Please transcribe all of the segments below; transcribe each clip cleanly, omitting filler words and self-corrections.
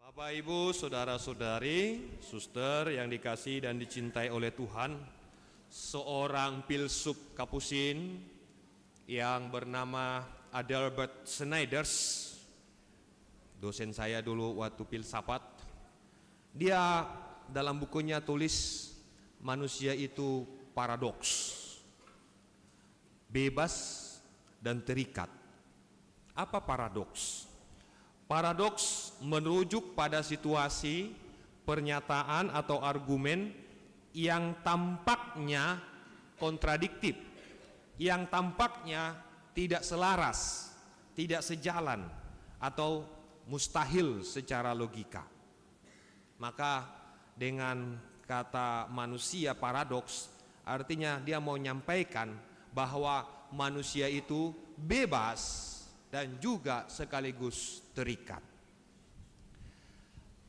Bapak, Ibu, saudara-saudari, suster yang dikasihi dan dicintai oleh Tuhan, seorang filsuf Kapusin yang bernama Adalbert Schneiders, dosen saya dulu waktu filsafat, dia dalam bukunya tulis manusia itu paradoks, bebas dan terikat. Apa paradoks? Paradoks merujuk pada situasi, pernyataan atau argumen yang tampaknya kontradiktif, yang tampaknya tidak selaras, tidak sejalan, atau mustahil secara logika. Maka dengan kata manusia paradoks, artinya dia mau menyampaikan bahwa manusia itu bebas dan juga sekaligus terikat.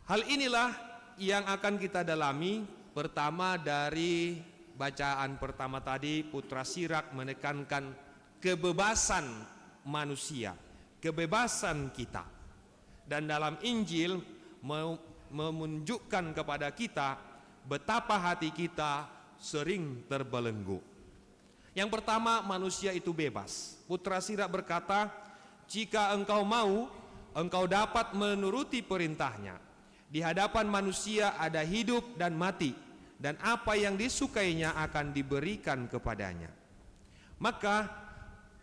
Hal inilah yang akan kita dalami. Pertama, dari bacaan pertama tadi, Putra Sirak menekankan kebebasan manusia, kebebasan kita. Dan dalam Injil menunjukkan kepada kita betapa hati kita sering terbelenggu. Yang pertama, manusia itu bebas. Putra Sirak berkata, jika engkau mau, engkau dapat menuruti perintahnya. Di hadapan manusia ada hidup dan mati, dan apa yang disukainya akan diberikan kepadanya. Maka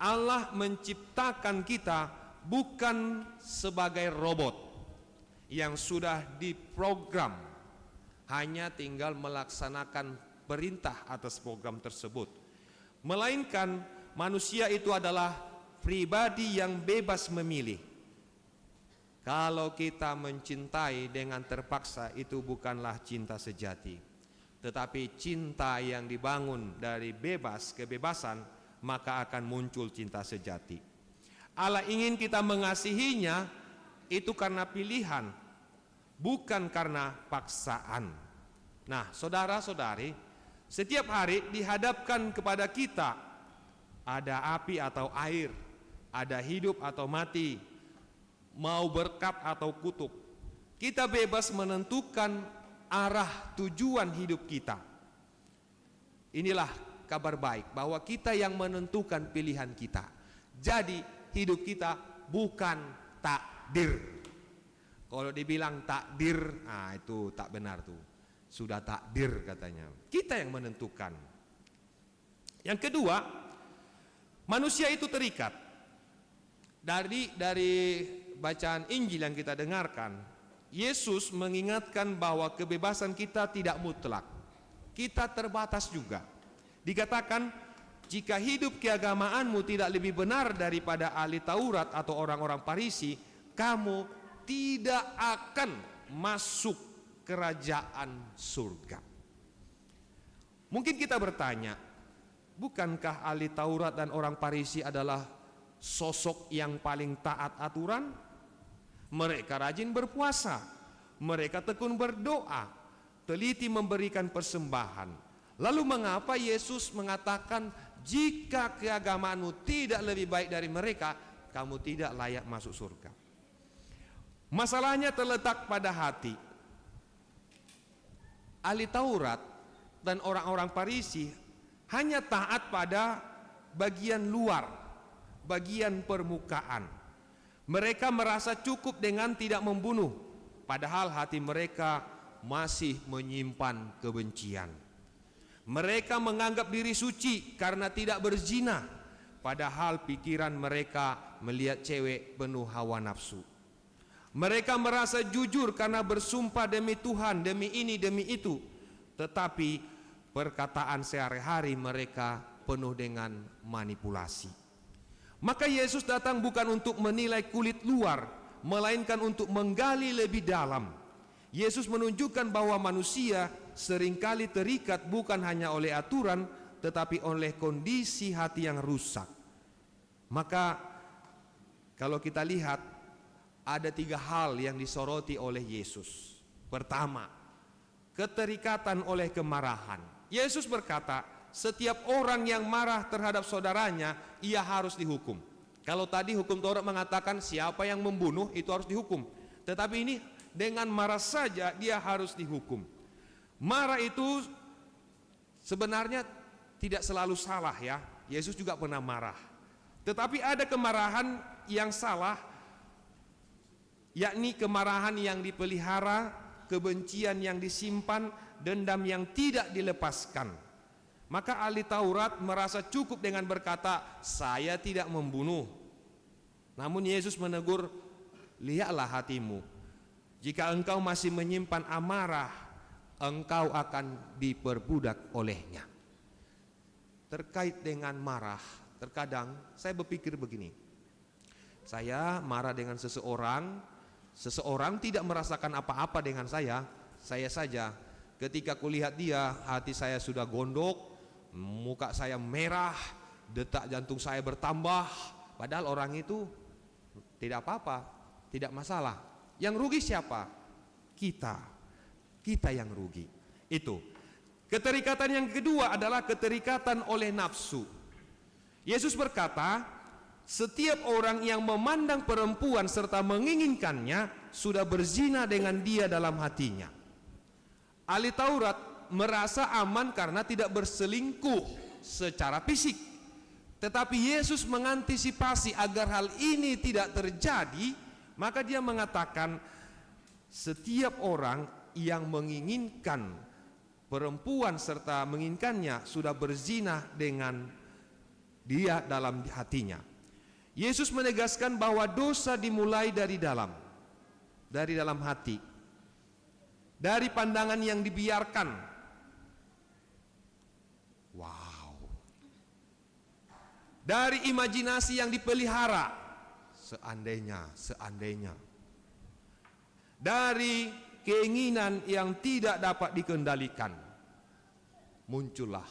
Allah menciptakan kita bukan sebagai robot yang sudah diprogram, hanya tinggal melaksanakan perintah atas program tersebut, melainkan manusia itu adalah pribadi yang bebas memilih. Kalau kita mencintai dengan terpaksa, itu bukanlah cinta sejati. Tetapi cinta yang dibangun dari kebebasan, maka akan muncul cinta sejati. Allah ingin kita mengasihinya itu karena pilihan, bukan karena paksaan. Nah, saudara-saudari, setiap hari dihadapkan kepada kita ada api atau air, ada hidup atau mati, mau berkat atau kutuk. Kita bebas menentukan arah tujuan hidup kita. Inilah kabar baik bahwa kita yang menentukan pilihan kita. Jadi hidup kita bukan takdir. Kalau dibilang takdir, nah itu tak benar tuh. Sudah takdir katanya. Kita yang menentukan. Yang kedua, manusia itu terikat. Dari bacaan Injil yang kita dengarkan, Yesus mengingatkan bahwa kebebasan kita tidak mutlak. Kita terbatas juga. Dikatakan, jika hidup keagamaanmu tidak lebih benar daripada ahli Taurat atau orang-orang Farisi, kamu tidak akan masuk kerajaan surga. Mungkin kita bertanya, bukankah ahli Taurat dan orang Farisi adalah sosok yang paling taat aturan? Mereka rajin berpuasa, mereka tekun berdoa, teliti memberikan persembahan. Lalu mengapa Yesus mengatakan, jika keagamaanmu tidak lebih baik dari mereka, kamu tidak layak masuk surga? Masalahnya terletak pada hati. Ahli Taurat dan orang-orang Farisi hanya taat pada bagian luar, bagian permukaan. Mereka merasa cukup dengan tidak membunuh, padahal hati mereka masih menyimpan kebencian. Mereka menganggap diri suci karena tidak berzina, padahal pikiran mereka melihat cewek penuh hawa nafsu. Mereka merasa jujur karena bersumpah demi Tuhan, demi ini, demi itu, tetapi perkataan sehari-hari mereka penuh dengan manipulasi. Maka Yesus datang bukan untuk menilai kulit luar, melainkan untuk menggali lebih dalam. Yesus menunjukkan bahwa manusia seringkali terikat bukan hanya oleh aturan, tetapi oleh kondisi hati yang rusak. Maka kalau kita lihat, ada 3 hal yang disoroti oleh Yesus. Pertama, keterikatan oleh kemarahan. Yesus berkata, setiap orang yang marah terhadap saudaranya, ia harus dihukum. Kalau tadi hukum Taurat mengatakan siapa yang membunuh itu harus dihukum. Tetapi ini dengan marah saja dia harus dihukum. Marah itu sebenarnya tidak selalu salah ya. Yesus juga pernah marah. Tetapi ada kemarahan yang salah, yakni kemarahan yang dipelihara, kebencian yang disimpan, dendam yang tidak dilepaskan. Maka ahli Taurat merasa cukup dengan berkata, saya tidak membunuh. Namun Yesus menegur, lihatlah hatimu. Jika engkau masih menyimpan amarah, engkau akan diperbudak olehnya. Terkait dengan marah, terkadang saya berpikir begini, saya marah dengan seseorang, seseorang tidak merasakan apa-apa dengan saya saja. Ketika kulihat dia, hati saya sudah gondok, muka saya merah, detak jantung saya bertambah. Padahal orang itu tidak apa-apa, tidak masalah. Yang rugi siapa? Kita yang rugi. Itu. Keterikatan yang kedua adalah keterikatan oleh nafsu. Yesus berkata, setiap orang yang memandang perempuan serta menginginkannya sudah berzina dengan dia dalam hatinya. Ahli Taurat merasa aman karena tidak berselingkuh secara fisik. Tetapi Yesus mengantisipasi agar hal ini tidak terjadi, maka dia mengatakan setiap orang yang menginginkan perempuan serta menginginkannya sudah berzina dengan dia dalam hatinya. Yesus menegaskan bahwa dosa dimulai dari dalam hati, dari pandangan yang dibiarkan. Wow. Dari imajinasi yang dipelihara. Seandainya. Dari keinginan yang tidak dapat dikendalikan. Muncullah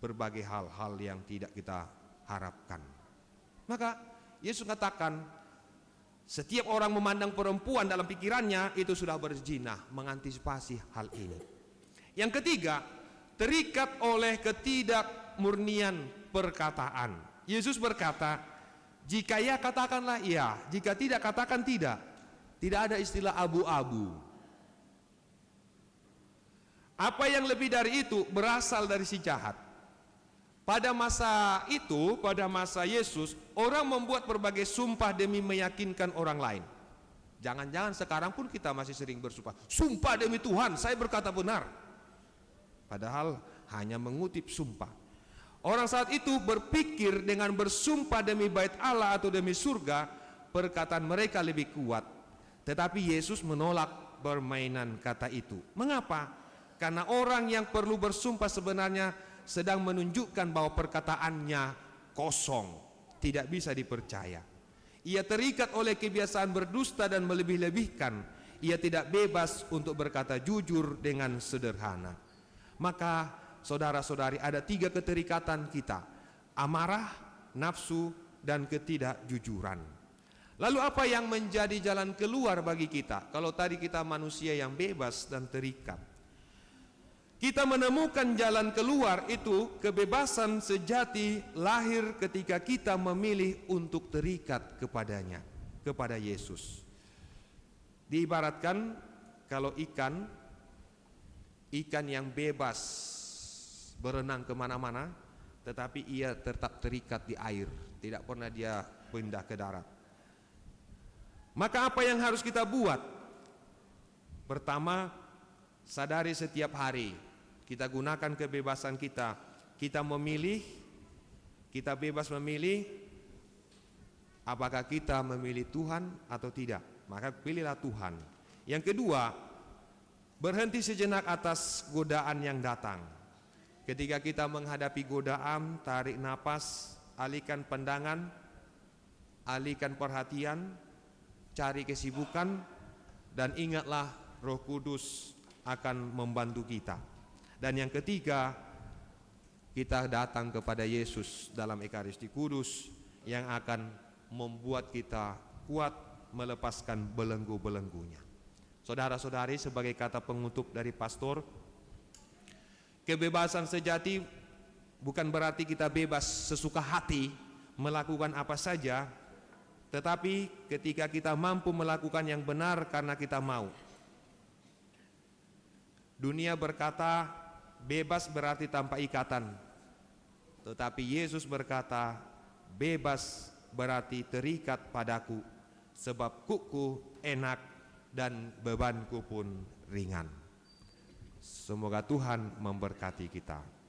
berbagai hal-hal yang tidak kita harapkan. Maka Yesus katakan, setiap orang memandang perempuan dalam pikirannya itu sudah berzina, mengantisipasi hal ini. Yang ketiga, terikat oleh ketidakmurnian perkataan. Yesus berkata, jika ya katakanlah iya, jika tidak katakan tidak. Tidak ada istilah abu-abu. Apa yang lebih dari itu berasal dari si jahat. Pada masa itu, pada masa Yesus, orang membuat berbagai sumpah demi meyakinkan orang lain. Jangan-jangan sekarang pun kita masih sering bersumpah, sumpah demi Tuhan, saya berkata benar. Padahal hanya mengutip sumpah. Orang saat itu berpikir dengan bersumpah demi bait Allah atau demi surga, perkataan mereka lebih kuat. Tetapi Yesus menolak permainan kata itu. Mengapa? Karena orang yang perlu bersumpah sebenarnya sedang menunjukkan bahwa perkataannya kosong, tidak bisa dipercaya. Ia terikat oleh kebiasaan berdusta dan melebih-lebihkan. Ia tidak bebas untuk berkata jujur dengan sederhana. Maka saudara-saudari, ada 3 keterikatan kita: amarah, nafsu, dan ketidakjujuran. Lalu apa yang menjadi jalan keluar bagi kita? Kalau tadi kita manusia yang bebas dan terikat, kita menemukan jalan keluar itu, kebebasan sejati lahir ketika kita memilih untuk terikat kepadanya, kepada Yesus. Diibaratkan kalau ikan yang bebas berenang kemana-mana, tetapi ia tetap terikat di air, tidak pernah dia pindah ke darat. Maka apa yang harus kita buat? Pertama, sadari setiap hari kita gunakan kebebasan kita. Kita memilih, kita bebas memilih apakah kita memilih Tuhan atau tidak. Maka pilihlah Tuhan. Yang kedua, berhenti sejenak atas godaan yang datang. Ketika kita menghadapi godaan, tarik napas, alihkan pandangan, alihkan perhatian, cari kesibukan, dan ingatlah Roh Kudus akan membantu kita. Dan yang ketiga, kita datang kepada Yesus dalam Ekaristi Kudus yang akan membuat kita kuat melepaskan belenggu-belenggunya. Saudara-saudari, sebagai kata penutup dari pastor, kebebasan sejati bukan berarti kita bebas sesuka hati melakukan apa saja, Tetapi ketika kita mampu melakukan yang benar karena kita mau. Dunia berkata bebas berarti tanpa ikatan. Tetapi Yesus berkata bebas berarti terikat padaku, sebab kuku enak dan bebanku pun ringan. Semoga Tuhan memberkati kita.